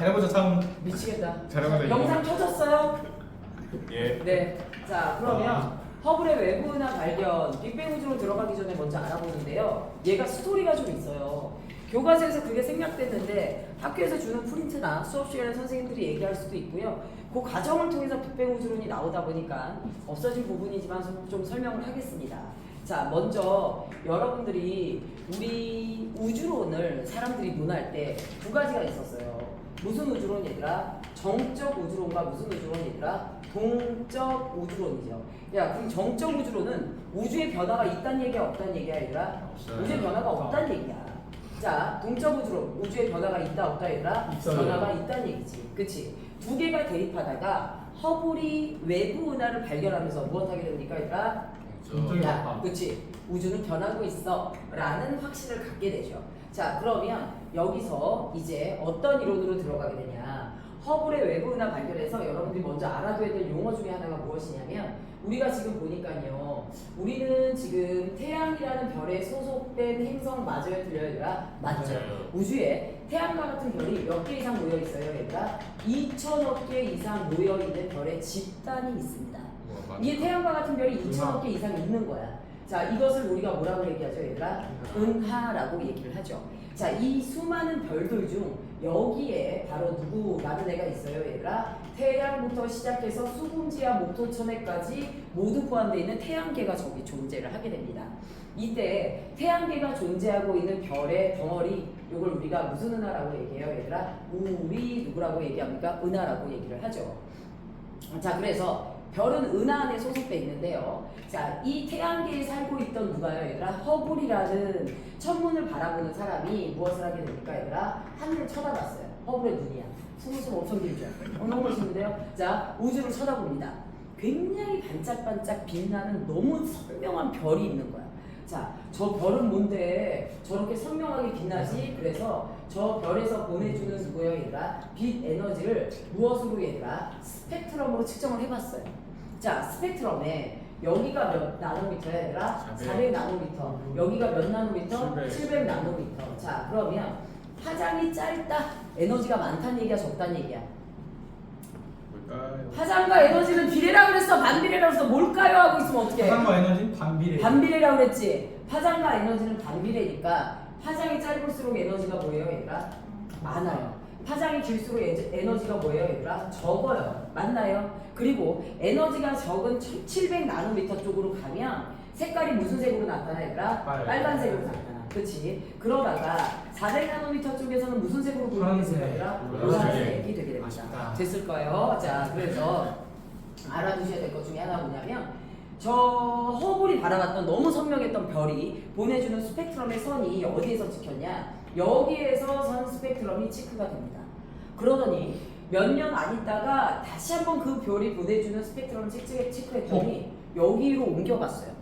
잘해보자 참. 미치겠다. 잘해보자. 영상 켜졌어요? 예. 네. 자, 그러면 허블의 외부 은하 발견, 빅뱅 우주로 들어가기 전에 먼저 알아보는데요. 얘가 스토리가 좀 있어요. 교과서에서 그게 생략됐는데 학교에서 주는 프린트나 수업 시간에 선생님들이 얘기할 수도 있고요. 그 과정을 통해서 빅뱅 우주론이 나오다 보니까 없어진 부분이지만 좀 설명을 하겠습니다. 자, 먼저 여러분들이 우리 우주론을 사람들이 논할 때 두 가지가 있었어요. 무슨 우주론 얘들아? 정적 우주론과 무슨 우주론 얘들아? 동적 우주론이죠. 야, 그럼 정적 우주론은 우주의 변화가 있다는 얘기야, 없다는 얘기야, 얘들아? 없어요. 우주의 변화가 없다는 얘기야. 자, 동적 우주론, 우주의 변화가 있다, 없다, 얘들아? 있어요. 변화가 있다는 얘기지. 그치? 두 개가 대립하다가 허블이 외부 은하를 발견하면서 무엇하게 됩니까, 얘들아? 정적이 야, 없다. 그치? 우주는 변하고 있어 라는 확신을 갖게 되죠. 자, 그러면 여기서 이제 어떤 이론으로 들어가게 되냐? 허블의 외부 은하 발견에서 여러분들이 먼저 알아둬야 될 용어 중에 하나가 무엇이냐면, 우리가 지금 보니까요, 우리는 지금 태양이라는 별에 소속된 행성 맞아요, 틀려요, 얘들아? 맞죠? 맞아요. 우주에 태양과 같은 별이 몇 개 이상 모여 있어요, 얘들아? 2천억 개 이상 모여 있는 별의 집단이 있습니다. 이게 태양과 같은 별이 2천억 개 이상 있는 거야. 자, 이것을 우리가 뭐라고 얘기하죠, 얘들아? 은하라고 얘기를 하죠. 자, 이 수많은 별들 중 여기에 바로 누구라는 애가 있어요, 얘들아? 태양부터 시작해서 수금지와 목토천해까지 모두 포함되어 있는 태양계가 저기 존재를 하게 됩니다. 이때 태양계가 존재하고 있는 별의 덩어리, 이걸 우리가 무슨 은하라고 얘기해요, 얘들아? 우리 누구라고 얘기합니까? 은하라고 얘기를 하죠. 자, 그래서 별은 은하 안에 소속돼 있는데요. 자, 이 태양계에 살고 있던 누가요, 얘들아? 허블이라는 천문을 바라보는 사람이 무엇을 하게 됩니까, 얘들아? 하늘을 쳐다봤어요. 허블의 눈이야. 숨을 엄청 길죠. 너무 멋있는데요. 자, 우주를 쳐다봅니다. 굉장히 반짝반짝 빛나는 너무 선명한 별이 있는 거야. 자, 저 별은 뭔데 저렇게 선명하게 빛나지? 그래서 저 별에서 보내주는 누구예요, 얘들아? 빛 에너지를 무엇으로, 얘들아? 스펙트럼으로 측정을 해봤어요. 자, 스펙트럼에 여기가 몇 나노미터야, 얘들아? 400 나노미터. 여기가 몇 나노미터? 700 나노미터. 자, 그러면 파장이 짧다, 에너지가 많다는 얘기야, 적다는 얘기야? 뭘까요? 파장과 에너지는 비례라고 그랬어, 반비례라고 그랬어? 뭘까요? 하고 있으면 어떡해? 파장과 에너지 반비례. 반비례라고 그랬지. 파장과 에너지는 반비례니까 파장이 짧을수록 에너지가 뭐예요, 얘들아? 많아요. 파장이 길수록 에너지가 뭐예요, 얘들아? 적어요. 맞나요? 그리고 에너지가 적은 1700 나노미터 쪽으로 가면 색깔이 무슨 색으로 나타나, 얘들아? 빨간색으로 나타나. 그치? 그러다가 400 나노미터 쪽에서는 무슨 색으로 보이겠어요, 얘들아? 노란색이 되게 됩니다. 맛있다. 됐을 거예요. 자, 그래서 알아두셔야 될 것 중에 하나가 뭐냐면, 저 허블이 바라봤던 너무 선명했던 별이 보내주는 스펙트럼의 선이 어디에서 찍혔냐? 여기에서 선 스펙트럼이 체크가 됩니다. 그러더니 몇 년 안 있다가 다시 한번 그 별이 보내주는 스펙트럼을 체크했더니 여기로 옮겨갔어요.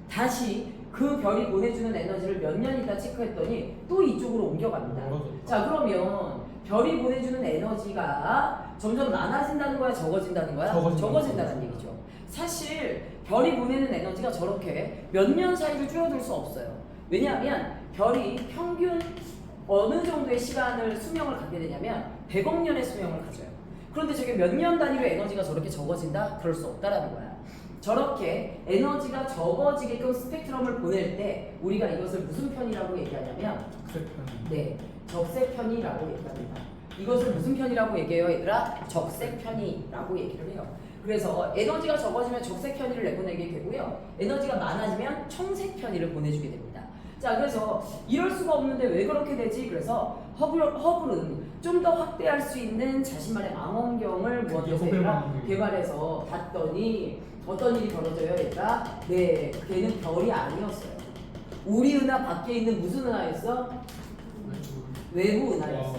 다시 그 별이 보내주는 에너지를 몇 년 있다 체크했더니 또 이쪽으로 옮겨갑니다. 자, 그러면 별이 보내주는 에너지가 점점 많아진다는 거야, 적어진다는 거야? 적어진다는 얘기죠. 사실 별이 보내는 에너지가 저렇게 몇 년 사이로 줄어들 수 없어요. 왜냐하면 별이 평균 어느 정도의 시간을 수명을 갖게 되냐면 100억 년의 수명을 가져요. 그런데 저게 몇 년 단위로 에너지가 저렇게 적어진다? 그럴 수 없다라는 거야. 저렇게 에너지가 적어지게끔 스펙트럼을 보낼 때 우리가 이것을 무슨 편이라고 얘기하냐면, 네, 적색편이라고 얘기합니다. 이것을 무슨 편이라고 얘기해요, 얘들아? 적색편이라고 얘기를 해요. 그래서 에너지가 적어지면 적색편이를 내보내게 되고요, 에너지가 많아지면 청색편이를 보내주게 됩니다. 자, 그래서 이럴 수가 없는데 왜 그렇게 되지? 그래서 허블은 좀 더 확대할 수 있는 자신만의 망원경을 개발해서 봤더니 어떤 일이 벌어져요, 얘들아? 네, 걔는 별이 아니었어요. 우리 은하 밖에 있는 무슨 은하였어? 외부 은하였어.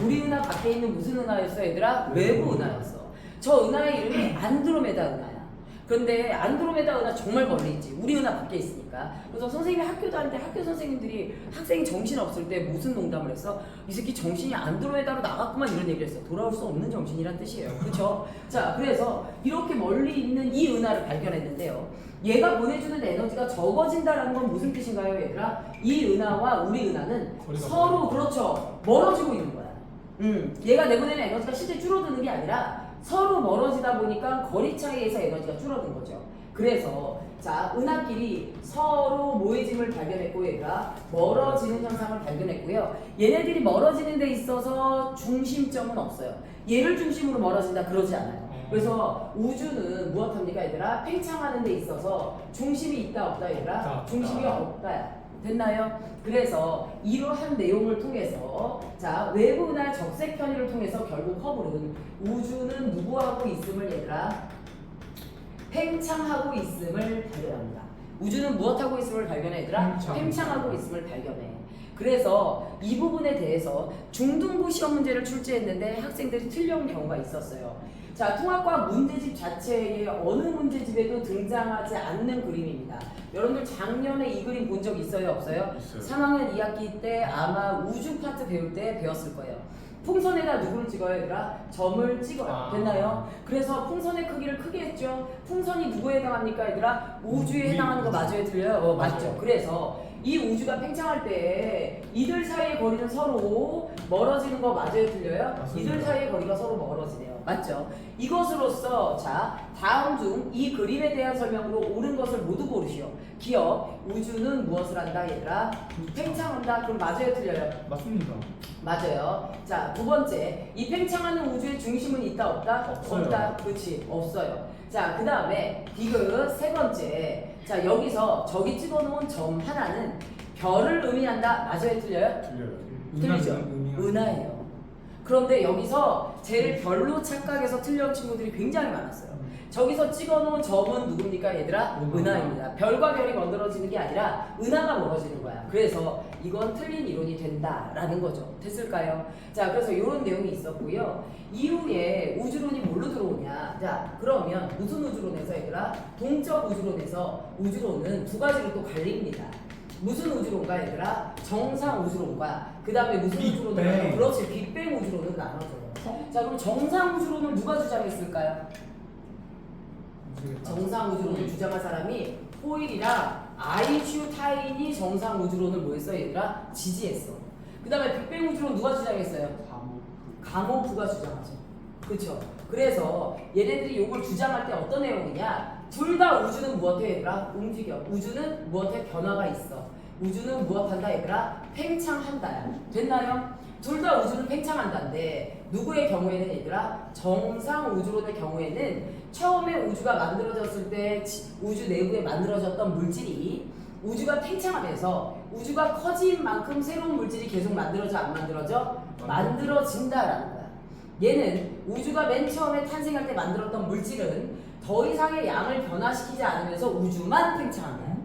우리 은하 밖에 있는 무슨 은하였어, 얘들아? 외부 은하였어. 저 은하의 이름이 안드로메다 은하야. 그런데 안드로메다 은하 정말 멀리 있지. 우리 은하 밖에 있으니까. 그래서 선생님이 학교 다닐 때 학교 선생님들이 학생이 정신 없을 때 무슨 농담을 했어? 이 새끼 정신이 안드로메다로 나갔구만, 이런 얘기를 했어. 돌아올 수 없는 정신이란 뜻이에요. 그렇죠? 자, 그래서 이렇게 멀리 있는 이 은하를 발견했는데요, 얘가 보내주는 에너지가 적어진다라는 건 무슨 뜻인가요, 얘들아? 이 은하와 우리 은하는 서로, 그렇죠, 멀어지고 있는 거야. 얘가 내보내는 에너지가 실제 줄어드는 게 아니라 서로 멀어지다 보니까 거리 차이에서 에너지가 줄어든 거죠. 그래서 자, 은하끼리 서로 모이짐을 발견했고 얘가 멀어지는 현상을 발견했고요. 얘네들이 멀어지는 데 있어서 중심점은 없어요. 얘를 중심으로 멀어진다 그러지 않아요. 그래서 우주는 무엇합니까 얘들아? 팽창하는 데 있어서 중심이 있다 없다 얘들아? 중심이 없다. 됐나요? 그래서 이러한 내용을 통해서 자, 외부 은하 적색 편의를 통해서 결국 허블은 우주는 누구하고 있음을 얘들아? 팽창하고 있음을 발견합니다. 우주는 무엇하고 있음을 발견해 얘들아? 팽창하고 있음을 발견해. 그래서 이 부분에 대해서 중등부 시험 문제를 출제했는데 학생들이 틀려온 경우가 있었어요. 자, 통합과학 문제집 자체의 어느 문제집에도 등장하지 않는 그림입니다. 여러분들 작년에 이 그림 본 적 있어요? 없어요? 있어요. 3학년 2학기 때 아마 우주 파트 배울 때 배웠을 거예요. 풍선에다 누구를 찍어요 얘들아? 점을 찍어요. 됐나요? 그래서 풍선의 크기를 크게 했죠. 풍선이 누구에 해당합니까 얘들아? 우주에 해당하는 거 맞아요? 틀려요? 맞죠. 그래서 이 우주가 팽창할 때 이들 사이의 거리는 서로 멀어지는 거 맞아요? 틀려요? 맞습니다. 이들 사이의 거리가 서로 멀어지네요. 맞죠? 이것으로써 자, 다음 중 이 그림에 대한 설명으로 옳은 것을 모두 고르시오. 기억, 우주는 무엇을 한다 얘들아? 팽창한다. 그럼 맞아요? 틀려요? 맞습니다. 맞아요. 자, 두 번째, 이 팽창하는 우주의 중심은 있다 없다? 없어요. 없다. 그렇지, 없어요. 자, 그 다음에 디귿 세 번째. 자, 여기서 저기 찍어놓은 점 하나는 별을 의미한다. 맞아요? 틀려요? 틀려요. 틀리죠? 은하예요. 그런데 여기서 쟤를 별로 착각해서 틀려온 친구들이 굉장히 많았어요. 저기서 찍어놓은 점은 누굽니까 얘들아? 은하입니다. 별과 별이 만들어지는 게 아니라 은하가 멀어지는 거야. 그래서 이건 틀린 이론이 된다라는 거죠. 됐을까요? 자, 그래서 이런 내용이 있었고요. 이후에 우주론이 뭘로 들어오냐? 자, 그러면 무슨 우주론에서 얘들아? 동적 우주론에서 우주론은 두 가지로 또 갈립니다. 무슨 우주론가 얘들아? 정상 우주론과 그 다음에 무슨 우주론을 빅뱅. 그렇지, 빅뱅 우주론으로 나눠져요. 자, 그럼 정상 우주론을 누가 주장했을까요? 정상 우주론을 주장한 사람이 호일이랑 아인슈타인이 정상 우주론을 뭐했어 얘들아? 지지했어. 그 다음에 빅뱅 우주론 누가 주장했어요? 가모프가 주장하죠. 그렇죠. 그래서 얘네들이 이걸 주장할 때 어떤 내용이냐? 둘 다 우주는 무엇해 얘들아? 움직여. 우주는 무엇해? 변화가 있어. 우주는 무엇한다 얘들아? 팽창한다. 됐나요? 둘 다 우주는 팽창한다인데 누구의 경우에는 얘들아? 정상 우주론의 경우에는 처음에 우주가 만들어졌을 때 우주 내부에 만들어졌던 물질이 우주가 팽창하면서 우주가 커진 만큼 새로운 물질이 계속 만들어져 안 만들어져? 만들어진다라는 거야. 얘는 우주가 맨 처음에 탄생할 때 만들었던 물질은 더 이상의 양을 변화시키지 않으면서 우주만 팽창한다.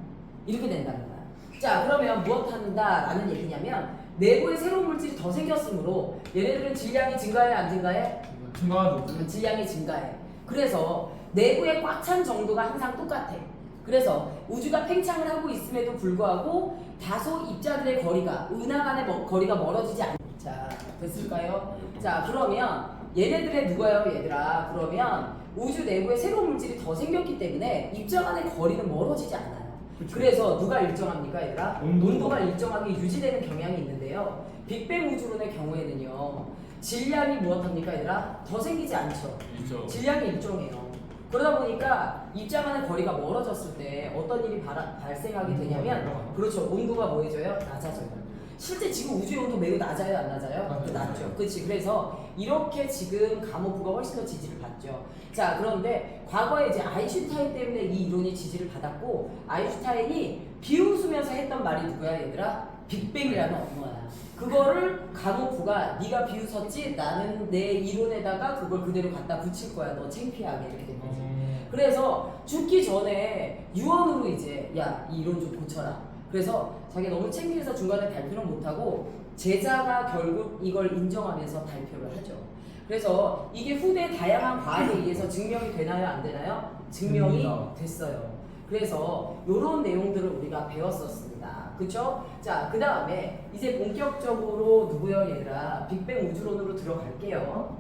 이렇게 된다는 거야. 자, 그러면 무엇 한다라는 얘기냐면 내부에 새로운 물질이 더 생겼으므로 얘네들은 질량이 증가해 안 증가해? 증가하죠. 질량이 증가해. 그래서 내부에 꽉 찬 정도가 항상 똑같아. 그래서 우주가 팽창을 하고 있음에도 불구하고 다소 입자들의 거리가 은하 간의 거리가 멀어지지 않. 자, 됐을까요? 자, 그러면 얘네들의 누가요 얘들아? 그러면 우주 내부에 새로운 물질이 더 생겼기 때문에 입자 간의 거리는 멀어지지 않아요. 그쵸. 그래서 누가 일정합니까 얘들아? 온도가. 온도가 일정하게 유지되는 경향이 있는데요. 빅뱅 우주론의 경우에는요. 질량이 무엇합니까 얘들아? 더 생기지 않죠. 있죠. 질량이 일정해요. 그러다 보니까 입자 간의 거리가 멀어졌을 때 어떤 일이 발생하게 되냐면 그렇죠. 온도가 뭐해져요? 낮아져요. 실제 지금 우주의 온도 매우 낮아요? 안 낮아요? 낮아요. 낮죠. 그렇지. 그래서 이렇게 지금 가모프가 훨씬 더 지지를 받죠. 자, 그런데 과거에 이제 아인슈타인 때문에 이 이론이 지지를 받았고 아인슈타인이 비웃으면서 했던 말이 누구야 얘들아? 빅뱅이라는 언어야. 그거를 가모프가 네가 비웃었지? 나는 내 이론에다가 그걸 그대로 갖다 붙일 거야. 너 창피하게 이렇게 된 거지. 그래서 죽기 전에 유언으로 이제 야, 이 이론 좀 고쳐라. 그래서 자기가 너무 창피해서 중간에 발표를 못하고 제자가 결국 이걸 인정하면서 발표를 하죠. 그래서 이게 후대 다양한 과학에 의해서 증명이 되나요? 안 되나요? 증명이 됩니다. 됐어요. 그래서 이런 내용들을 우리가 배웠었습니다. 그쵸? 자, 그 다음에 이제 본격적으로 누구요 얘들아? 빅뱅 우주론으로 들어갈게요.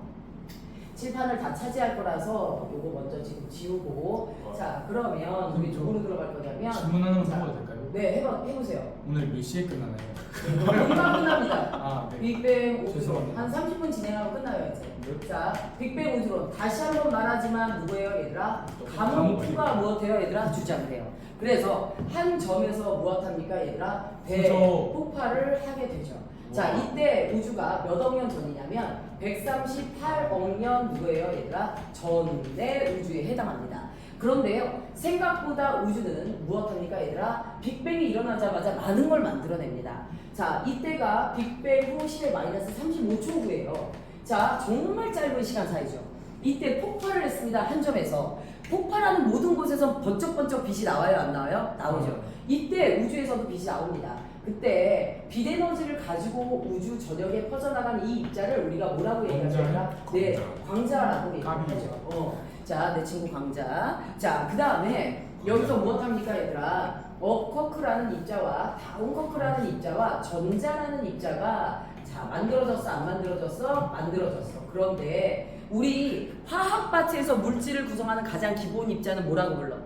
칠판을 다 차지할 거라서 요거 먼저 지금 지우고 자, 그러면 우리 누구로 들어갈 거냐면 질문 하나만 자, 물어봐도 될까요? 네, 해보세요. 오늘 몇 시에 끝나나요? 금방 끝납니다. 아, 네. 빅뱅 우주론 죄송합니다. 한 30분 진행하고 끝나요 이제. 네. 자, 빅뱅 우주론 다시 한번 말하지만 누구예요 얘들아? 감옥이에요. 감옥수가 무엇해요 얘들아? 주장돼요. 그래서 한 점에서 무엇합니까 얘들아? 대폭발을 하게 되죠. 자, 이때 우주가 몇 억 년 전이냐면 138억 년 누구예요 얘들아? 전의 우주에 해당합니다. 그런데요, 생각보다 우주는 무엇합니까 얘들아? 빅뱅이 일어나자마자 많은 걸 만들어냅니다. 자, 이때가 빅뱅 후 10의 마이너스 35초 후예요. 자, 정말 짧은 시간 사이죠. 이때 폭발을 했습니다. 한 점에서. 폭발하는 모든 곳에서 번쩍번쩍 빛이 나와요? 안 나와요? 나오죠. 이때 우주에서도 빛이 나옵니다. 그때 빛 에너지를 가지고 우주 전역에 퍼져나간 이 입자를 우리가 뭐라고 얘기하죠? 네, 광자라고 얘기하죠. 자, 내 친구 광자. 자, 그 다음에 여기서 무엇합니까 얘들아? 업커크라는 입자와 다운커크라는 입자와 전자라는 입자가 자, 만들어졌어 안 만들어졌어? 만들어졌어. 그런데 우리 화학파트에서 물질을 구성하는 가장 기본 입자는 뭐라고 불러?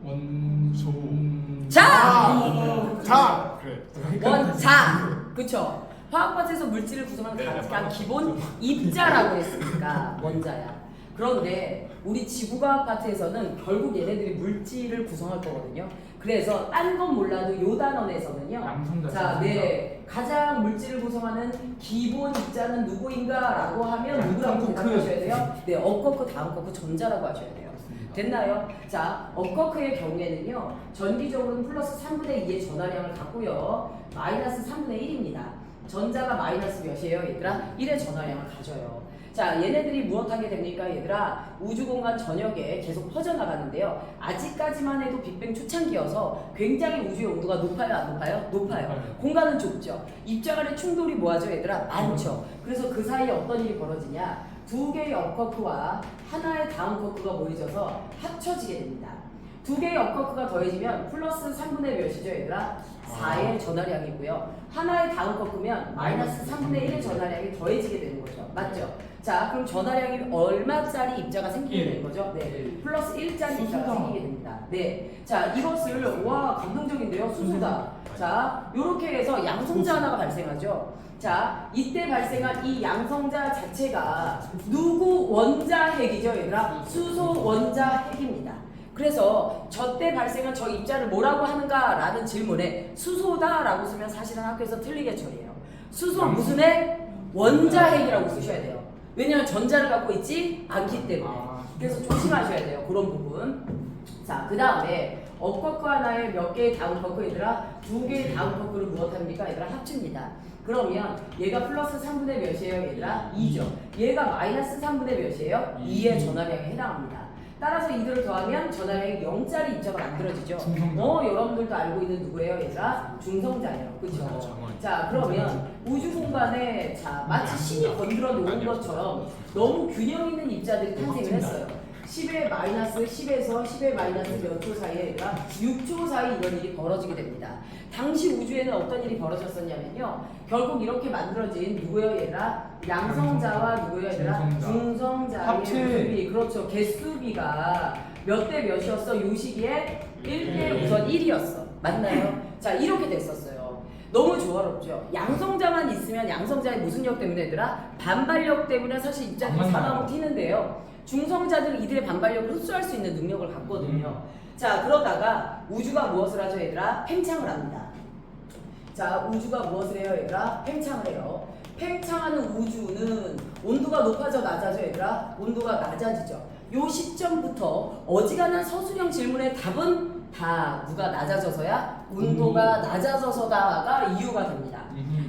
원소. 자! 그래. 원자. 그쵸? 화학파트에서 물질을 구성하는 가장 기본 입자라고 했으니까 원자야. 그런데 우리 지구과학 파트에서는 결국 얘네들이 물질을 구성할 거거든요. 그래서 딴 건 몰라도 요 단원에서는요. 양성자. 자, 네. 가장 물질을 구성하는 기본 입자는 누구인가라고 하면 누구라고 대답하셔야 돼요? 네, 업커크, 다운커크, 전자라고 하셔야 돼요. 됐나요? 자, 업커크의 경우에는요. 전기적으로는 플러스 3분의 2의 전하량을 갖고요. 마이너스 3분의 1입니다. 전자가 마이너스 몇이에요, 얘들아? 1의 전하량을 가져요. 자, 얘네들이 무엇하게 됩니까 얘들아? 우주공간 전역에 계속 퍼져나가는데요. 아직까지만 해도 빅뱅 초창기여서 굉장히 우주의 온도가 높아요 안 높아요? 높아요. 공간은 좁죠. 입자 간의 충돌이 뭐하죠 얘들아? 많죠. 그래서 그 사이에 어떤 일이 벌어지냐? 두 개의 업커크와 하나의 다운커크가 모여져서 합쳐지게 됩니다. 두 개의 업커크가 더해지면 플러스 3분의 몇이죠 얘들아? 4의 전하량이고요. 하나의 다운커크면 마이너스 3분의 1의 전하량이 더해지게 되는 거죠. 맞죠? 자, 그럼 전하량이 얼마짜리 입자가 생기게 되는 거죠? 네, 플러스 1짜리 입자가 생기게 됩니다. 네, 자, 이것을 와 감동적인데요, 수소다. 자, 요렇게 해서 양성자 하나가 발생하죠. 자, 이때 발생한 이 양성자 자체가 누구 원자핵이죠, 얘들아? 수소 원자핵입니다. 그래서 저 때 발생한 저 입자를 뭐라고 하는가라는 질문에 수소다라고 쓰면 사실은 학교에서 틀리게 처리해요. 수소 무슨 핵? 원자핵이라고 쓰셔야 돼요. 왜냐하면 전자를 갖고 있지 않기 때문에. 그래서 조심하셔야 돼요. 그런 부분. 자, 그 다음에 업커크 하나에 몇 개의 다운커크 얘들아? 두 개의 다운커크를 무엇합니까 얘들아? 합칩니다. 그러면 얘가 플러스 3분의 몇이에요 얘들아? 2죠. 얘가 마이너스 3분의 몇이에요? 2의 전하량에 해당합니다. 따라서 이들을 더하면 전하량이 0짜리 입자가 만들어지죠. 여러분들도 알고 있는 누구예요 얘들아? 중성자예요. 그렇죠? 자, 그러면 우주 공간에 자 마치 신이 건드려 놓은 것처럼 너무 균형 있는 입자들이 탄생을 했어요. 10의 마이너스 10에서 10의 마이너스 몇 초 사이에 얘들아 6초 사이 이런 일이 벌어지게 됩니다. 당시 우주에는 어떤 일이 벌어졌었냐면요. 결국 이렇게 만들어진 누구예요 얘들아? 양성자와 누구예요 얘들아? 중성자의 개수비. 그렇죠. 개수비가 몇 대 몇이었어? 요 시기에 1대 우선 1이었어. 맞나요? 자, 이렇게 됐었어요. 너무 조화롭죠. 양성자만 있으면 양성자의 무슨 력 때문에 얘들아? 반발력 때문에 사실 입자들이 사방으로 튀는데요. 중성자들은 이들의 반발력을 흡수할 수 있는 능력을 갖거든요. 자, 그러다가 우주가 무엇을 하죠 얘들아? 팽창을 합니다. 자, 우주가 무엇을 해요 얘들아? 팽창을 해요. 팽창하는 우주는 온도가 높아져 낮아져 얘들아? 온도가 낮아지죠. 요 시점부터 어지간한 서술형 질문의 답은 다 누가 낮아져서야? 온도가 낮아져서다가 이유가 됩니다.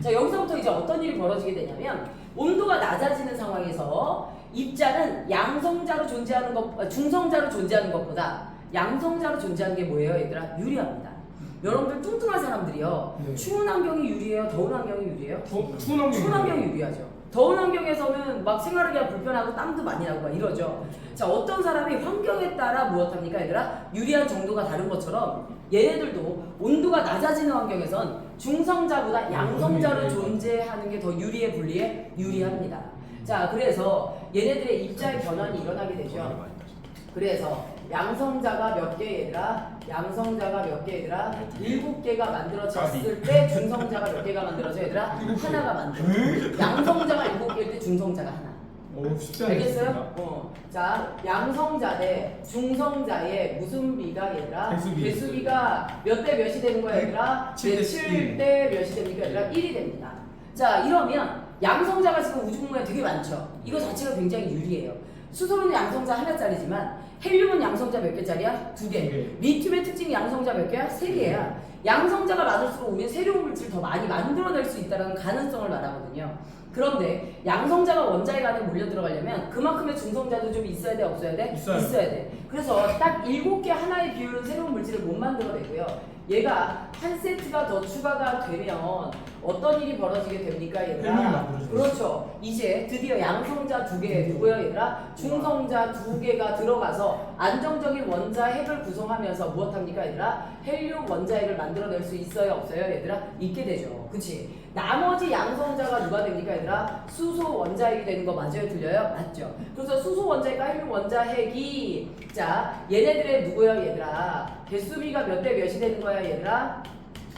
자, 여기서부터 이제 어떤 일이 벌어지게 되냐면 온도가 낮아지는 상황에서 입자는 양성자로 존재하는 것, 중성자로 존재하는 것보다 양성자로 존재하는 게 뭐예요 얘들아? 유리합니다. 여러분들 뚱뚱한 사람들이요. 네. 추운 환경이 유리해요? 더운 환경이 유리해요? 추운 환경이 유리하죠. 더운 환경에서는 막 생활하기가 불편하고 땀도 많이 나고 막 이러죠. 자, 어떤 사람이 환경에 따라 무엇합니까 얘들아? 유리한 정도가 다른 것처럼 얘네들도 온도가 낮아지는 환경에선 중성자보다 양성자로 존재하는 게 더 유리해 불리해? 유리합니다. 자, 그래서 얘네들의 입자의 변환이 일어나게 되죠. 그래서 양성자가 몇 개 얘들아? 양성자가 몇 개 얘들아? 7개가 만들어졌을 때 중성자가 몇 개가 만들어져 얘들아? 하나가 만들어져. 양성자가 7개일 때 중성자가 하나. 오, 쉽지 않네. 알겠어요? 자, 양성자 대 중성자의 무슨 비가 얘들아? 개수비. 개수비가 몇 대 몇이 되는 거야 얘들아? 7대 7대 몇이 됩니까 얘들아? 1이 됩니다. 자, 이러면 양성자가 지금 우주공간에 되게 많죠? 이거 자체가 굉장히 유리해요. 수소는 양성자 하나짜리지만 헬륨은 양성자 몇 개짜리야? 2개. 리튬의 특징이 양성자 몇 개야? 3개야. 양성자가 많을수록 우리는 새로운 물질을 더 많이 만들어낼 수 있다는 가능성을 말하거든요. 그런데 양성자가 원자핵 안에 몰려 들어가려면 그만큼의 중성자도 좀 있어야 돼, 없어야 돼? 있어야 돼. 그래서 딱 7개 하나의 비율은 새로운 물질을 못 만들어내고요. 얘가 한 세트가 더 추가가 되면 어떤 일이 벌어지게 됩니까 헬륨이 얘들아? 만들어지죠. 그렇죠. 이제 드디어 양성자 2개 누구야 얘들아? 중성자 2개가 들어가서 안정적인 원자핵을 구성하면서 무엇합니까 얘들아? 헬륨 원자핵을 만들어낼 수 있어요 없어요 얘들아? 있게 되죠. 그치? 나머지 양성자가 누가 됩니까 얘들아? 수소 원자핵이 되는 거 맞아요 틀려요? 맞죠. 그래서 수소 원자핵과 헬륨 원자핵이 자 얘네들의 누구야 얘들아? 개수비가 몇 대 몇이 되는 거야 얘들아?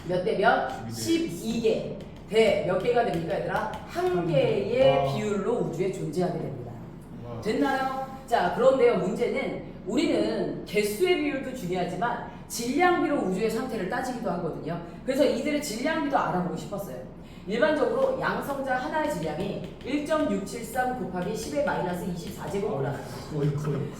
몇 대 몇? 12개 대 몇 개가 됩니까 얘들아? 한 개의 비율로 우주에 존재하게 됩니다. 됐나요? 자 그런데요 문제는 우리는 개수의 비율도 중요하지만 질량비로 우주의 상태를 따지기도 하거든요. 그래서 이들의 질량비도 알아보고 싶었어요. 일반적으로 양성자 하나의 질량이 1.673 곱하기 10의 마이너스 24제곱그램.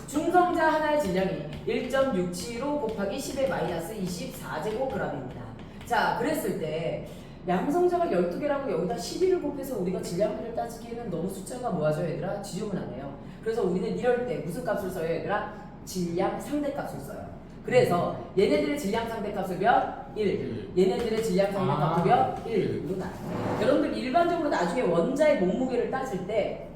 중성자 하나의 질량이 1.675 곱하기 10의 마이너스 24제곱g입니다. 자, 그랬을 때 양성자가 12개라고 여기다 12를 곱해서 우리가 질량비를 따지기에는 너무 숫자가 뭐하죠 얘들아? 지저분하네요. 그래서 우리는 이럴 때 무슨 값을 써요 얘들아? 질량 상대값을 써요. 그래서 얘네들의 질량 상대값을 몇? 1. 얘네들의 질량 상대값을 몇? 1로 나눠요. 여러분들 일반적으로 나중에 원자의 몸무게를 따질 때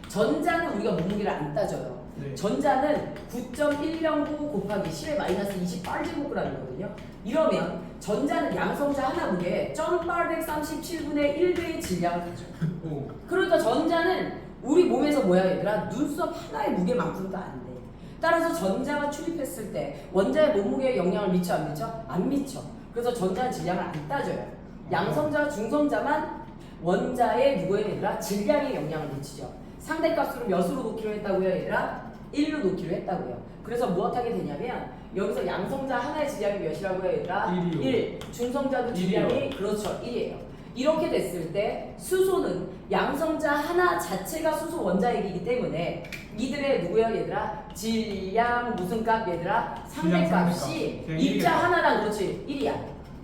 전자는 우리가 몸무게를 안 따져요. 네. 전자는 9.109 곱하기 10의 마이너스 28제곱g이거든요. 이러면 전자는 양성자 하나 무게에 1837분의 1배의 질량을 가져요. 그러니까 전자는 우리 몸에서 뭐야 얘들아? 눈썹 하나의 무게만큼도 안 돼. 따라서 전자가 출입했을 때 원자의 몸무게에 영향을 미쳐 안 미쳐? 안 미쳐. 그래서 전자는 질량을 안 따져요. 양성자, 중성자만 원자의 누구에 얘들아? 질량에 영향을 미치죠. 상대값으로 몇으로 놓기로 했다고요 얘들아? 1로 놓기로 했다고요. 그래서 무엇하게 되냐면 여기서 양성자 하나의 질량이 몇이라고요 얘들아? 1이요. 1. 중성자도 질량이 1이요. 그렇죠 1이에요. 이렇게 됐을 때 수소는 양성자 하나 자체가 수소 원자핵이기 때문에 이들의 누구야 얘들아? 질량 무슨 값 얘들아? 상대값이 그냥 입자 1이야. 하나당 그렇지 1이야.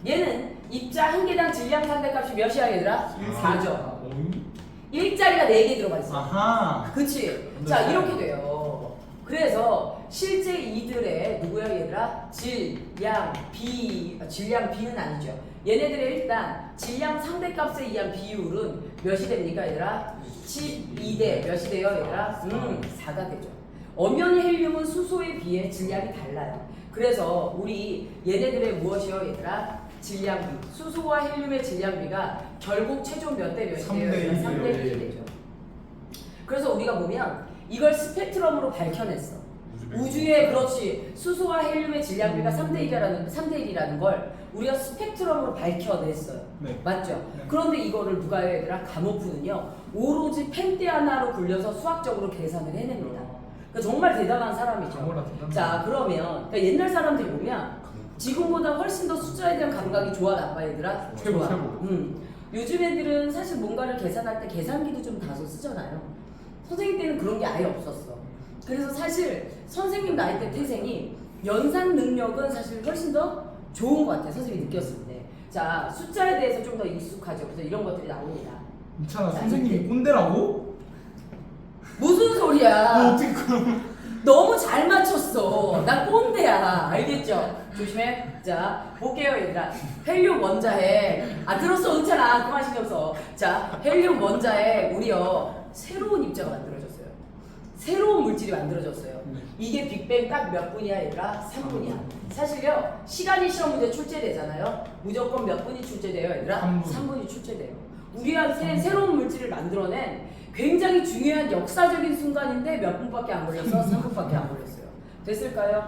얘는 입자 한 개당 질량 상대값이 몇이야 얘들아? 4죠. 1자리가 4개 들어가 있어. 아하. 그치? 자 이렇게 돼요. 그래서 실제 이들의 누구야 얘들아? 질량 B는 아니죠. 얘네들의 일단 질량 상대값에 의한 비율은 몇이 됩니까 얘들아? 12대 몇이 돼요 얘들아? 4가 되죠. 엄연히 헬륨은 수소에 비해 질량이 달라요. 그래서 우리 얘네들의 무엇이요 얘들아? 질량비. 수소와 헬륨의 질량비가 결국 최종 몇 대 몇이 돼요? 3대 1이 되죠. 그래서 우리가 보면 이걸 스펙트럼으로 밝혀냈어. 우주의 그렇지 수소와 헬륨의 질량비가 3대 1이라는 걸 우리가 스펙트럼으로 밝혀냈어요. 네. 맞죠? 네. 그런데 이거를 누가 해요 얘들아? 가모프는요 오로지 펜대 하나로 굴려서 수학적으로 계산을 해냅니다. 그러니까 정말 대단한 사람이죠. 자 그러면 그러니까 옛날 사람들이 보면 지금보다 훨씬 더 숫자에 대한 감각이 좋아 나빠 얘들아? 최고, 좋아. 최고. 요즘 애들은 사실 뭔가를 계산할 때 계산기도 좀 다소 쓰잖아요. 선생님 때는 그런 게 아예 없었어. 그래서 사실 선생님 나이 때 태생이 연산 능력은 사실 훨씬 더 좋은 것 같아요. 선생님이 느꼈을 때. 자 숫자에 대해서 좀 더 익숙하죠. 그래서 이런 것들이 나옵니다. 미찬아 자, 선생님이 이때. 꼰대라고? 무슨 소리야? 어떻게 그럼? 너무 잘 맞췄어. 난 꼰대야. 알겠죠? 조심해. 자, 볼게요, 얘들아. 헬륨 원자핵. 아, 들었어, 은찬아. 그만 신경 써. 자, 헬륨 원자핵, 우리요. 새로운 입자가 만들어졌어요. 새로운 물질이 만들어졌어요. 이게 빅뱅 딱 몇 분이야, 얘들아? 3분이야. 사실요, 시간이 시험 문제 출제되잖아요. 무조건 몇 분이 출제돼요, 얘들아? 3분이 출제돼요. 우리한테 새로운 물질을 만들어낸 굉장히 중요한 역사적인 순간인데 몇 분밖에 안 걸렸어? 3분밖에 안 걸렸어요. 됐을까요?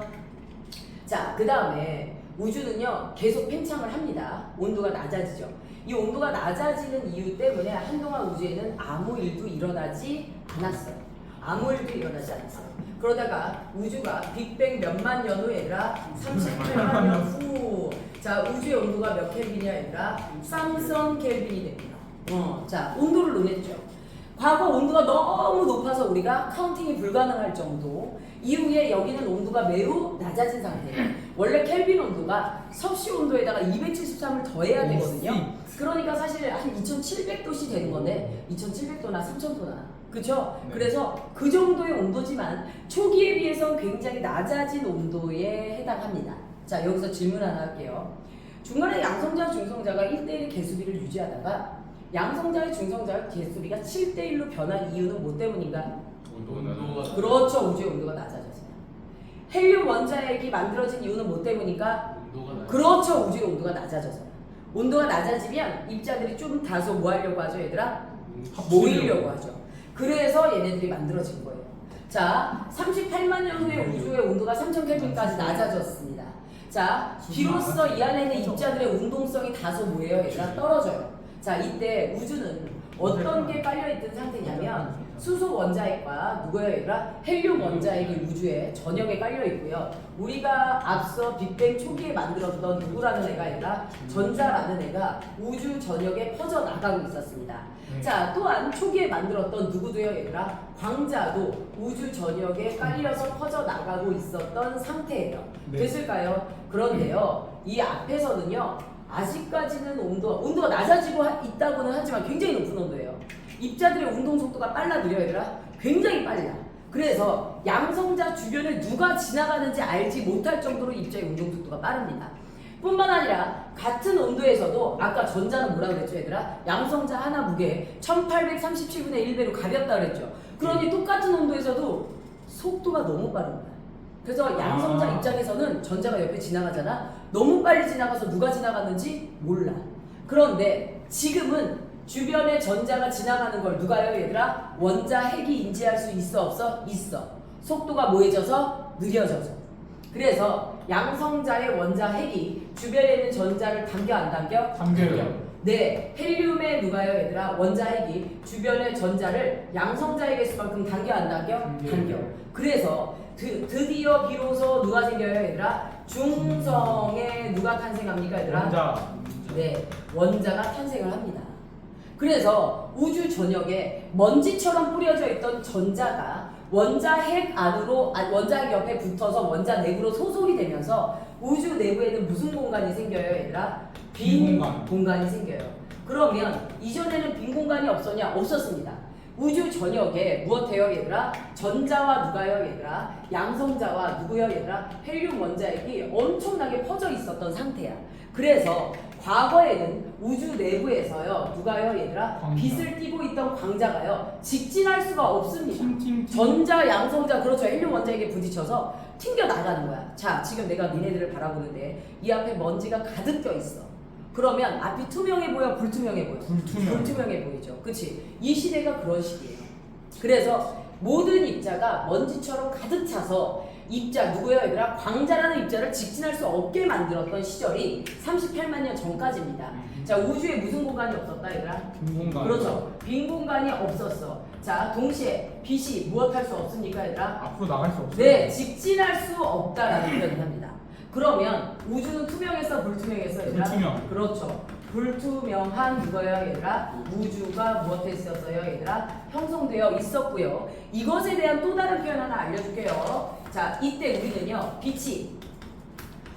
자, 그 다음에 우주는요 계속 팽창을 합니다. 온도가 낮아지죠. 이 온도가 낮아지는 이유 때문에 한동안 우주에는 아무 일도 일어나지 않았어요. 아무 일도 일어나지 않았어요. 그러다가 우주가 빅뱅 몇만 년 후 얘들아 38만 년 후. 자, 우주의 온도가 몇 켈빈이야 얘들아? 쌍성 켈빈이 됩니다. 자, 온도를 논했죠. 과거 온도가 너무 높아서 우리가 카운팅이 불가능할 정도. 이후에 여기는 온도가 매우 낮아진 상태예요. 원래 켈빈 온도가 섭씨 온도에다가 273을 더해야 되거든요. 그러니까 사실 한 2700도씨 되는 건데 2700도나 3000도나 그쵸? 네. 그래서 그 정도의 온도지만 초기에 비해서 굉장히 낮아진 온도에 해당합니다. 자, 여기서 질문 하나 할게요. 중간에 양성자, 중성자가 1대1 개수비를 유지하다가 양성자의 중성자의 개수비가 7대1로 변한 이유는 뭐 때문인가? 온도가 그렇죠. 우주의 온도가 낮아졌어요. 헬륨 원자핵이 만들어진 이유는 뭐 때문인가? 온도가 그렇죠. 우주의 온도가 낮아져서요. 온도가 낮아지면 입자들이 좀 다소 뭐 하려고 하죠, 얘들아? 모이려고 하죠. 그래서 얘네들이 만들어진 거예요. 자, 38만 년 후에 우주의 온도가 3000켈빈까지 낮아졌습니다. 자, 비로소 이 안에 있는 입자들의 운동성이 다소 뭐예요, 얘들아? 떨어져요. 자, 이때 우주는 어떤 게 깔려있던 상태냐면 수소 원자핵과 누구예요, 얘들아? 헬륨 원자핵이 우주에 전역에 깔려있고요. 우리가 앞서 빅뱅 초기에 만들었던 누구라는 애가 얘들아? 전자라는 애가 우주 전역에 퍼져나가고 있었습니다. 자, 또한 초기에 만들었던 누구도요, 얘들아? 광자도 우주 전역에 깔려서 퍼져나가고 있었던 상태예요. 네. 됐을까요? 그런데요, 이 앞에서는요, 아직까지는 온도가 낮아지고 있다고는 하지만 굉장히 높은 온도예요. 입자들의 운동 속도가 빨라 느려 얘들아? 굉장히 빨라. 그래서 양성자 주변을 누가 지나가는지 알지 못할 정도로 입자의 운동 속도가 빠릅니다. 뿐만 아니라 같은 온도에서도 아까 전자는 뭐라고 그랬죠 얘들아? 양성자 하나 무게 1837분의 1배로 가볍다 그랬죠. 그러니 똑같은 온도에서도 속도가 너무 빠른 거야. 그래서 양성자 입장에서는 전자가 옆에 지나가잖아. 너무 빨리 지나가서 누가 지나갔는지 몰라. 그런데 지금은 주변에 전자가 지나가는 걸 누가요 얘들아? 원자핵이 인지할 수 있어 없어? 있어. 속도가 뭐해져서? 느려져서. 그래서 양성자의 원자핵이 주변에 있는 전자를 당겨 안 당겨? 당겨요. 네, 헬륨의 누가요 얘들아? 원자핵이 주변의 전자를 양성자의 개수만큼 당겨 안 당겨? 당겨. 그래서 드디어 비로소 누가 생겨요 얘들아? 중성에 누가 탄생합니까 얘들아? 원자. 네, 원자가 탄생을 합니다. 그래서 우주 전역에 먼지처럼 뿌려져 있던 전자가 원자핵 안으로 원자핵 옆에 붙어서 원자 내부로 소속이 되면서 우주 내부에는 무슨 공간이 생겨요 얘들아? 빈 공간이 생겨요. 그러면 이전에는 빈 공간이 없었냐? 없었습니다. 우주 전역에 무엇해요 얘들아? 전자와 누가요 얘들아? 양성자와 누구요 얘들아? 헬륨 원자핵이 엄청나게 퍼져 있었던 상태야. 그래서 과거에는 우주 내부에서요 누가요 얘들아? 광자. 빛을 띠고 있던 광자가요 직진할 수가 없습니다. 팅팅팅. 전자, 양성자 그렇죠. 헬륨 원자에게 부딪혀서 튕겨 나가는 거야. 자, 지금 내가 니네들을 바라보는데 이 앞에 먼지가 가득 껴 있어. 그러면 앞이 투명해 보여? 불투명해 보여? 불투명해 보이죠. 그치? 이 시대가 그런 시대예요. 그래서 모든 입자가 먼지처럼 가득 차서 입자 누구예요 얘들아? 광자라는 입자를 직진할 수 없게 만들었던 시절이 38만 년 전까지입니다. 자, 우주에 무슨 공간이 없었다 얘들아? 빈 공간. 그렇죠. 빈 공간이 없었어. 자, 동시에 빛이 무엇할 수 없습니까 얘들아? 앞으로 나갈 수 없어요. 네, 직진할 수 없다라는 표현을 합니다. 그러면 우주는 투명했어, 불투명했어 얘들아? 불투명. 그렇죠. 불투명한 누가요 얘들아? 우주가 무엇했었어요 얘들아? 형성되어 있었고요. 이것에 대한 또 다른 표현 하나 알려줄게요. 자, 이때 우리는요 빛이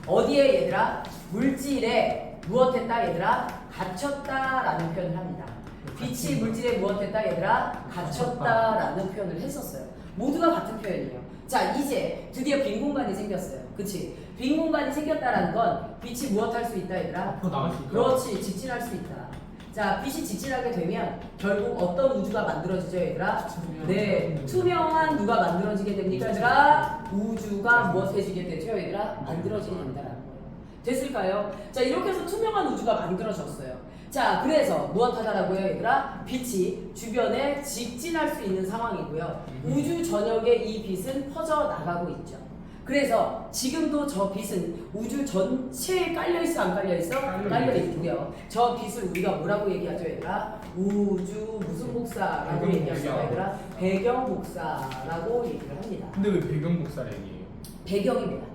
어디에 얘들아? 물질에 무엇했다 얘들아? 갇혔다라는 표현을 합니다. 빛이 물질에 무엇했다 얘들아? 갇혔다라는 표현을 했었어요. 모두가 같은 표현이에요. 자, 이제 드디어 빈 공간이 생겼어요. 그치? 빈 공간이 생겼다라는 건 빛이 무엇할 수 있다 얘들아? 앞으로 나갈 수 있다. 그렇지, 직진할 수 있다. 자, 빛이 직진하게 되면 결국 어떤 우주가 만들어지죠 얘들아? 네, 투명한 누가 만들어지게 됩니까 얘들아? 우주가 무엇해지게 되죠 얘들아? 만들어지게 된다라는 거예요. 됐을까요? 자, 이렇게 해서 투명한 우주가 만들어졌어요. 자, 그래서 무엇하다라고요 얘들아? 빛이 주변에 직진할 수 있는 상황이고요. 우주 전역에 이 빛은 퍼져나가고 있죠. 그래서 지금도 저 빛은 우주 전체에 깔려있어 안 깔려있어? 깔려있고요. 저 빛을 우리가 뭐라고 얘기하죠 얘들아? 우주 무슨 복사라고 배경 얘기하죠 복사. 얘들아? 배경 복사라고 얘기를 합니다. 근데 왜 배경 복사 얘기해요? 배경입니다.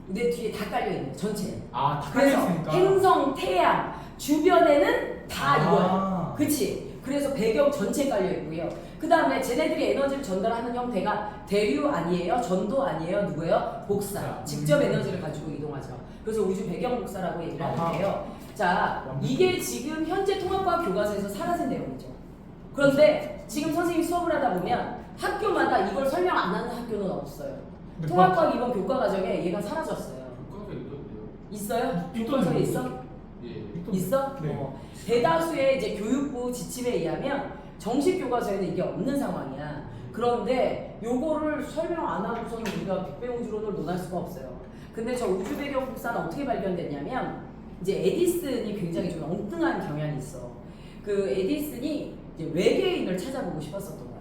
내 뒤에 다 깔려있는 전체. 아, 다 그래서 깔려있으니까. 행성, 태양 주변에는 다 아. 이거야. 그치? 그래서 배경 전체에 깔려있고요. 그 다음에 쟤네들이 에너지를 전달하는 형태가 대류 아니에요? 전도 아니에요? 누구예요? 복사. 직접 에너지를 가지고 이동하죠. 그래서 우주 배경 복사라고 얘기를 아하. 하는데요. 자, 이게 지금 현재 통합과학 교과서에서 사라진 내용이죠. 그런데 지금 선생님이 수업을 하다 보면 학교마다 이걸 설명 안 하는 학교는 없어요. 근데 통합과학 이번 교과 과정에 얘가 사라졌어요. 교과서에 있던데요. 있어요? 있던데 교과서에 있어? 예. 있어? 네. 대다수의 이제 교육부 지침에 의하면 정식 교과서에는 이게 없는 상황이야. 그런데 요거를 설명 안 하고서는 우리가 빅뱅 우주론을 논할 수가 없어요. 근데 저 우주 배경 복사는 어떻게 발견됐냐면 이제 에디슨이 굉장히 좀 엉뚱한 경향이 있어. 그 에디슨이 이제 외계인을 찾아보고 싶었었던 거야.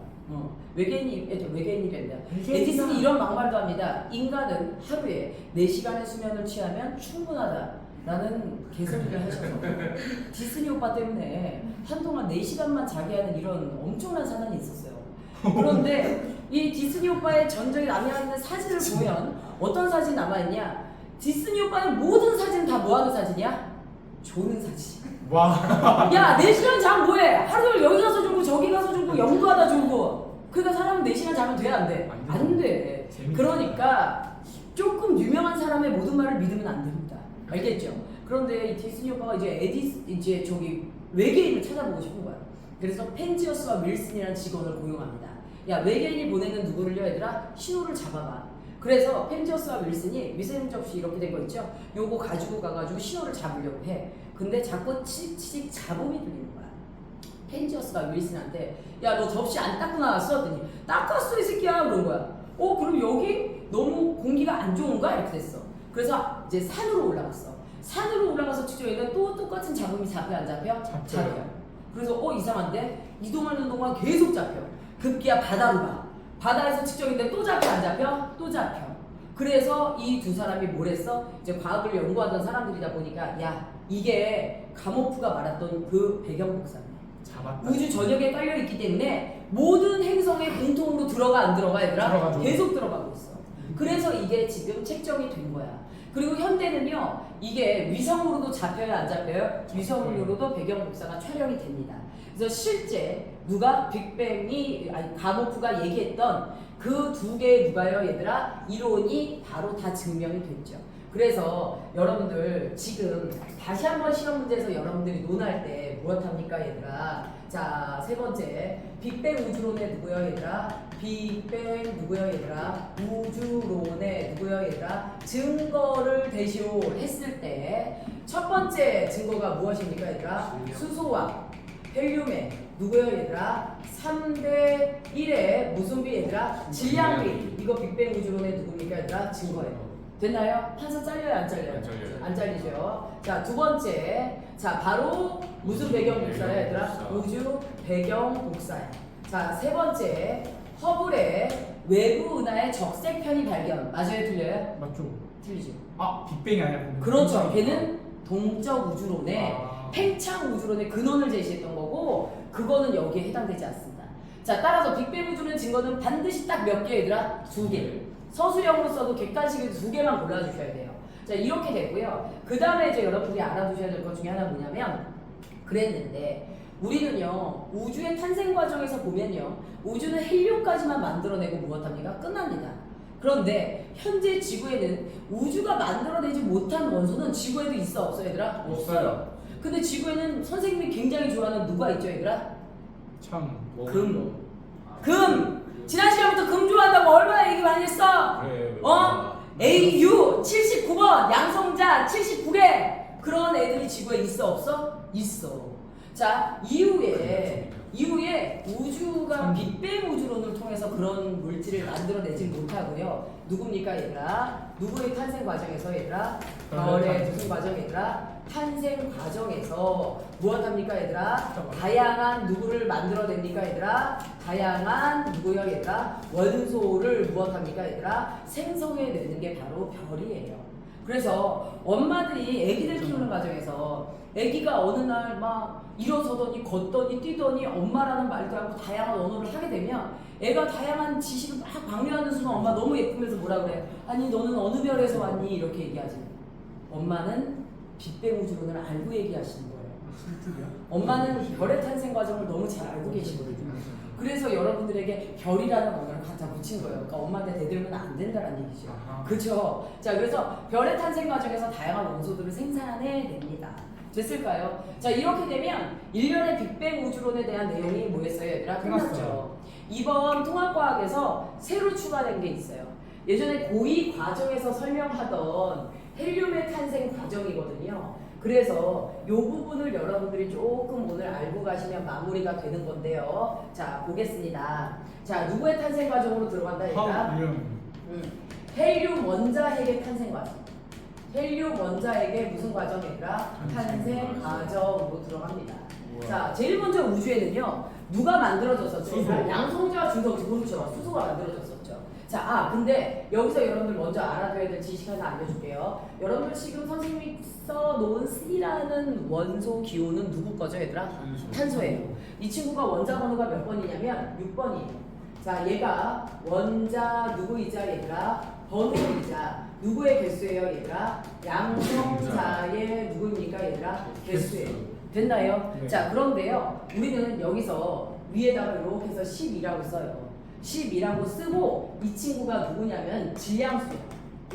외계인이란다. 에디슨이 이런 막말도 합니다. 인간은 하루에 4시간의 수면을 취하면 충분하다. 라는 개소리를 하셔서 디스니 오빠 때문에 한동안 4시간만 자게 하는 이런 엄청난 사단이 있었어요. 그런데 이 디스니 오빠의 전적이 남아있는 사진을 보면 어떤 사진이 남아있냐? 디스니 오빠의 모든 사진은 다 뭐하는 사진이야? 조는 사진. 와. 야 4시간 자면 뭐해? 하루 종일 여기 가서 졸고 저기 가서 졸고 연구하다 졸고. 그러니까 사람은 4시간 자면 돼 안 돼? 안 돼. 재밌다. 그러니까 조금 유명한 사람의 모든 말을 믿으면 안 됩니다. 알겠죠? 그런데 이 디스니 오빠가 이제 저기 외계인을 찾아보고 싶은 거야. 그래서 펜지어스와 윌슨이라는 직원을 고용합니다. 야 외계인이 보내는 누구를요 얘들아? 신호를 잡아봐. 그래서 펜지어스와 윌슨이 위생 접시 이렇게 된 거 있죠? 요거 가지고 가가지고 신호를 잡으려고 해. 근데 자꾸 치익 잡음이 들리는 거야. 펜지어스가 윌슨한테 야 너 접시 안 닦고 나왔어? 했더니 닦았어 이 새끼야 그런 거야. 그럼 여기 너무 공기가 안 좋은가? 이렇게 됐어. 그래서 이제 산으로 올라갔어. 산으로 올라가서 측정했는데 또 똑같은 잡음이 잡혀 안 잡혀? 잡혀요. 그래서 이상한데 이동하는 동안 계속 잡혀. 급기야 바다로 가. 바다에서 측정했는데 또 잡혀 안 잡혀? 또 잡혀. 그래서 이 두 사람이 뭘 했어? 이제 과학을 연구하던 사람들이다 보니까 야 이게 가모프가 말했던 그 배경 복사네. 잡았다. 우주 전역에 깔려 있기 때문에 모든 행성에 공통으로 들어가 안 들어가 얘들아? 들어가죠. 계속 들어가고 있어. 그래서 이게 지금 책정이 된 거야. 그리고 현대는요 이게 위성으로도 잡혀요 안 잡혀요? 위성으로도 배경 복사가 촬영이 됩니다. 그래서 실제 누가 빅뱅이 가모프가 얘기했던 그 두 개의 누가요 얘들아? 이론이 바로 다 증명이 됐죠. 그래서 여러분들 지금 다시 한번 시험 문제에서 여러분들이 논할 때 무엇합니까 얘들아? 자, 세 번째 빅뱅 우주론의 누구요 얘들아? 빅뱅 누구요 얘들아? 우주론의 누구요 얘들아? 증거를 대시오 했을 때 첫 번째 증거가 무엇입니까 얘들아? 수소와 헬륨의 누구요 얘들아? 3대 1의 무슨 비 얘들아? 질량비. 이거 빅뱅 우주론의 누굽니까 얘들아? 증거예요. 됐나요? 판서 잘려요 안 잘려요? 안 잘려요. 안 잘리죠. 자, 두 번째. 자, 바로 무슨 배경 복사야 얘들아? 복사. 우주 배경 복사야. 자, 세 번째. 허블의 외부 은하의 적색편이 발견. 맞아요 틀려요? 맞죠? 틀리죠. 아, 빅뱅이 아니라 그렇죠. 걔는 동적 우주론의 아. 팽창 우주론의 근원을 제시했던 거고 그거는 여기에 해당되지 않습니다. 자, 따라서 빅뱅 우주론 증거는 반드시 딱 몇 개 얘들아? 2개. 서술형으로 써도 객관식으로 2개만 골라주셔야 돼요. 자, 이렇게 되고요. 그 다음에 이제 여러분들이 알아두셔야 될 것 중에 하나 뭐냐면 그랬는데 우리는요 우주의 탄생 과정에서 보면요 우주는 헬륨까지만 만들어내고 무엇합니까? 끝납니다. 그런데 현재 지구에는 우주가 만들어내지 못한 원소는 지구에도 있어 없어 얘들아? 없어요. 근데 지구에는 선생님이 굉장히 좋아하는 누가 있죠 얘들아? 참. 금. 금! 지난 시간부터 금 좋아한다고 얼마나 얘기 많이 했어? 그래. AU 79번 양성자 79개 그런 애들이 지구에 있어 없어? 있어. 자 이후에 우주가 빅뱅 우주론을 통해서 그런 물질을 만들어내지 못하고요 누굽니까 얘들아? 누구의 탄생 과정에서 얘들아? 별의 별의 탄생. 무슨 과정 얘들아? 탄생 과정에서 무엇합니까 얘들아? 잠깐만. 다양한 누구를 만들어냅니까 얘들아? 다양한 누구요 얘들아? 원소를 무엇합니까 얘들아? 생성해내는 게 바로 별이에요. 그래서 엄마들이 아기들 키우는 과정에서 아기가 어느 날 막 일어서더니 걷더니 뛰더니 엄마라는 말도 하고 다양한 언어를 하게 되면 애가 다양한 지식을 막 방류하는 순간 엄마 너무 예쁘면서 뭐라 그래? 아니 너는 어느 별에서 왔니? 이렇게 얘기하지. 엄마는 빅뱅 우주론을 알고 얘기하시는 거예요. 실뜨기야? 엄마는 별의 탄생 과정을 너무 잘 알고 계시거든요. 그래서 여러분들에게 별이라는 언어를 갖다 붙인 거예요. 그러니까 엄마한테 대들면 안 된다는 얘기죠. 아하. 그렇죠? 자, 그래서 별의 탄생 과정에서 다양한 원소들을 생산해냅니다. 됐을까요? 자, 이렇게 되면 일련의 빅뱅 우주론에 대한 내용이 뭐였어요, 얘들아? 끝났죠. 끝났어요. 이번 통합과학에서 새로 추가된 게 있어요. 예전에 고2 과정에서 설명하던 헬륨의 탄생 과정이거든요. 그래서 이 부분을 여러분들이 조금 오늘 알고 가시면 마무리가 되는 건데요. 자, 보겠습니다. 자, 누구의 탄생 과정으로 들어간다, 얘들아? 하울륨. 헬륨 원자핵의 탄생 과정. 헬륨 원자핵의 무슨 과정 얘들아? 탄생 과정으로 들어갑니다. 자, 제일 먼저 우주에는요, 누가 만들어졌었죠? 수소. 양성자와 중성자, 그렇죠. 수소가 만들어졌었죠. 자, 근데 여기서 여러분들 먼저 알아둬야 될 지식 하나 알려줄게요. 여러분들 지금 선생님이 써놓은 C라는 원소 기호는 누구 거죠, 얘들아? 탄소예요. 이 친구가 원자 번호가 몇 번이냐면 6번이에요. 자, 얘가 원자 누구이자 얘들아? 번호이자 누구의 개수예요, 얘들아? 양성자의 누구입니까, 얘들아? 개수예요. 됐나요? 네. 자, 그런데요, 우리는 여기서 위에다가 이렇게 해서 12라고 써요. 12라고 쓰고 이 친구가 누구냐면 질량수예요.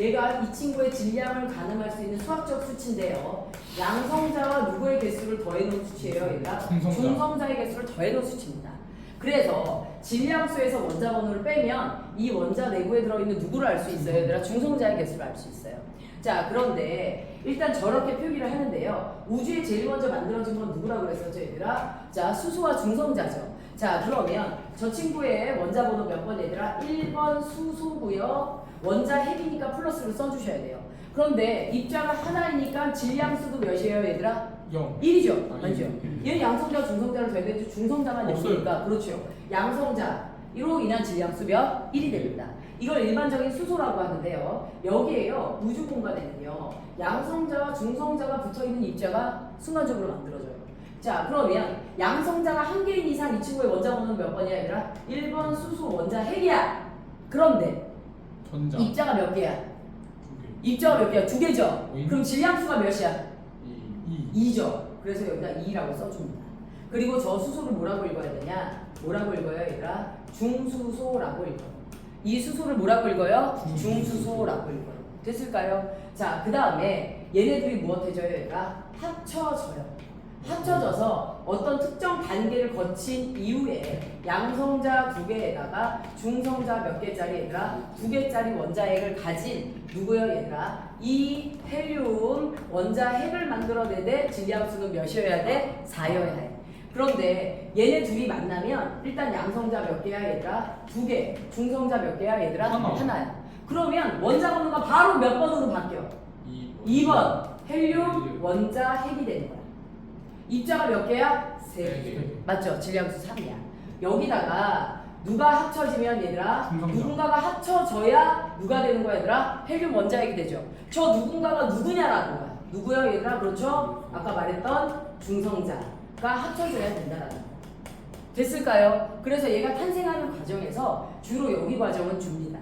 얘가 이 친구의 질량을 가늠할 수 있는 수학적 수치인데요. 양성자와 누구의 개수를 더해놓은 수치예요, 얘가? 중성자. 중성자의 개수를 더해놓은 수치입니다. 그래서 질량수에서 원자 번호를 빼면 이 원자 내부에 들어있는 누구를 알 수 있어요, 얘들아? 중성자의 개수를 알 수 있어요. 자, 그런데 일단 저렇게 표기를 하는데요. 우주에 제일 먼저 만들어진 건 누구라고 그랬었죠, 얘들아? 자, 수소와 중성자죠. 자, 그러면 저 친구의 원자 번호 몇 번, 얘들아? 1번 수소고요. 원자 핵이니까 플러스를 써주셔야 돼요. 그런데 입자가 하나이니까 질량수도 몇이에요, 얘들아? 0. 1이죠. 아, 맞죠? 일. 얘는 양성자, 중성자를 더해도 중성자만 없어요. 0이니까 그렇죠. 양성자로 인한 질량수 몇? 1이 됩니다. 이걸 일반적인 수소라고 하는데요. 여기에요. 우주 공간에는요. 양성자와 중성자가 붙어있는 입자가 순간적으로 만들어져요. 자, 그러면 양성자가 한 개인 이상 이 친구의 원자 번호는 몇 번이야, 얘들아? 1번 수소 원자 핵이야. 그런데 전자. 입자가 몇 개야? 2개. 입자가 몇 개야? 2개죠? 응. 그럼 질량수가 몇이야? 2. 2죠. 그래서 여기다 2라고 써줍니다. 그리고 저 수소를 뭐라고 읽어야 되냐? 뭐라고 읽어요, 얘들아? 중수소라고 읽어요. 이 수소를 뭐라고 읽어요? 중수소라고 읽어요. 됐을까요? 자, 그 다음에 얘네들이 무엇해져요, 얘들아? 합쳐져요. 합쳐져서 어떤 특정 단계를 거친 이후에 양성자 2개에다가 중성자 몇 개짜리, 얘들아? 2개짜리 원자핵을 가진 누구요, 얘들아? 이 헬륨 원자핵을 만들어내되 질량수는 몇이어야 돼? 4여야 해. 그런데 얘네 둘이 만나면 일단 양성자 몇 개야, 얘들아? 2개. 중성자 몇 개야, 얘들아? 하나. 하나야. 그러면 원자 번호가 바로 몇 번으로 바뀌어? 2번 헬륨 원자핵이 되는 거야. 입자가 몇 개야? 3개. 맞죠? 질량수 3이야. 여기다가 누가 합쳐지면, 얘들아? 중성자. 누군가가 합쳐져야 누가 되는 거야, 얘들아? 헬륨 원자핵이 되죠. 저 누군가가 누구냐라는 거야. 누구요, 얘들아? 그렇죠? 아까 말했던 중성자가 합쳐져야 된다라는 거야. 됐을까요? 그래서 얘가 탄생하는 과정에서 주로 여기 과정은 줍니다.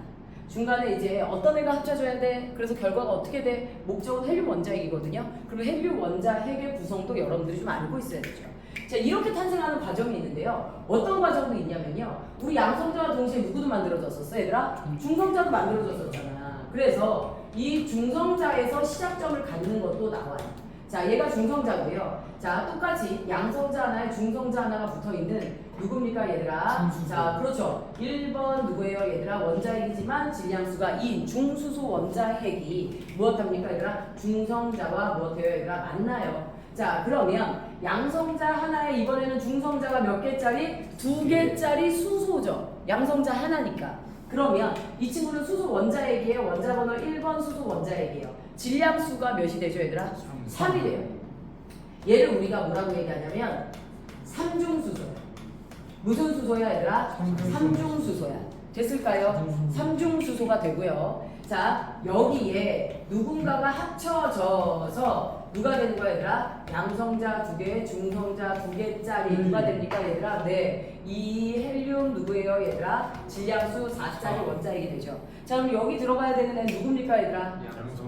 중간에 이제 어떤 애가 합쳐져야 돼? 그래서 결과가 어떻게 돼? 목적은 헬륨 원자핵이거든요. 그러면 헬륨 원자핵의 구성도 여러분들이 좀 알고 있어야 되죠. 자, 이렇게 탄생하는 과정이 있는데요. 어떤 과정도 있냐면요. 우리 양성자와 동시에 누구도 만들어졌었어, 얘들아? 중성자도 만들어졌었잖아. 그래서 이 중성자에서 시작점을 갖는 것도 나와요. 자, 얘가 중성자고요. 자, 똑같이 양성자 하나에 중성자 하나가 붙어있는 누굽니까, 얘들아? 중수소. 자, 그렇죠. 1번 누구예요, 얘들아? 원자핵이지만 질량수가 2인 중수소 원자핵이 무엇합니까, 얘들아? 중성자와 무엇해요, 얘들아? 만나요. 자, 그러면 양성자 하나에 이번에는 중성자가 몇 개짜리? 2개짜리 수소죠. 양성자 하나니까. 그러면 이 친구는 수소 원자핵이에요. 원자 번호 1번 수소 원자핵이에요. 질량수가 몇이 되죠, 얘들아? 3이 돼요. 얘를 우리가 뭐라고 얘기하냐면 삼중수소야. 무슨 수소야, 얘들아? 삼중수소야. 됐을까요? 삼중수소가 되고요. 자, 여기에 누군가가 합쳐져서 누가 되는 거야, 얘들아? 양성자 2개, 중성자 2개짜리 누가 됩니까, 얘들아? 네. 이 헬륨 누구예요, 얘들아? 질량수 4짜리 원자핵이 되죠. 자, 그럼 여기 들어가야 되는 애는 누굽니까, 얘들아?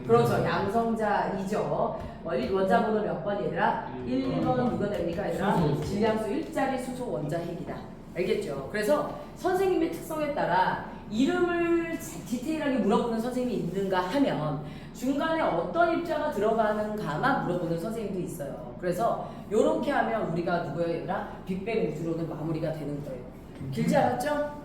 그렇죠. 양성자이죠. 원자 번호 몇 번, 얘들아? 1번 누가 됩니까, 얘들아? 질량수 1짜리 수소 원자핵이다. 알겠죠? 그래서 선생님의 특성에 따라 이름을 디테일하게 물어보는 선생님이 있는가 하면 중간에 어떤 입자가 들어가는가만 물어보는 선생님도 있어요. 그래서 이렇게 하면 우리가 누구예요, 얘들아? 빅뱅 우주로는 마무리가 되는 거예요. 길지 않았죠?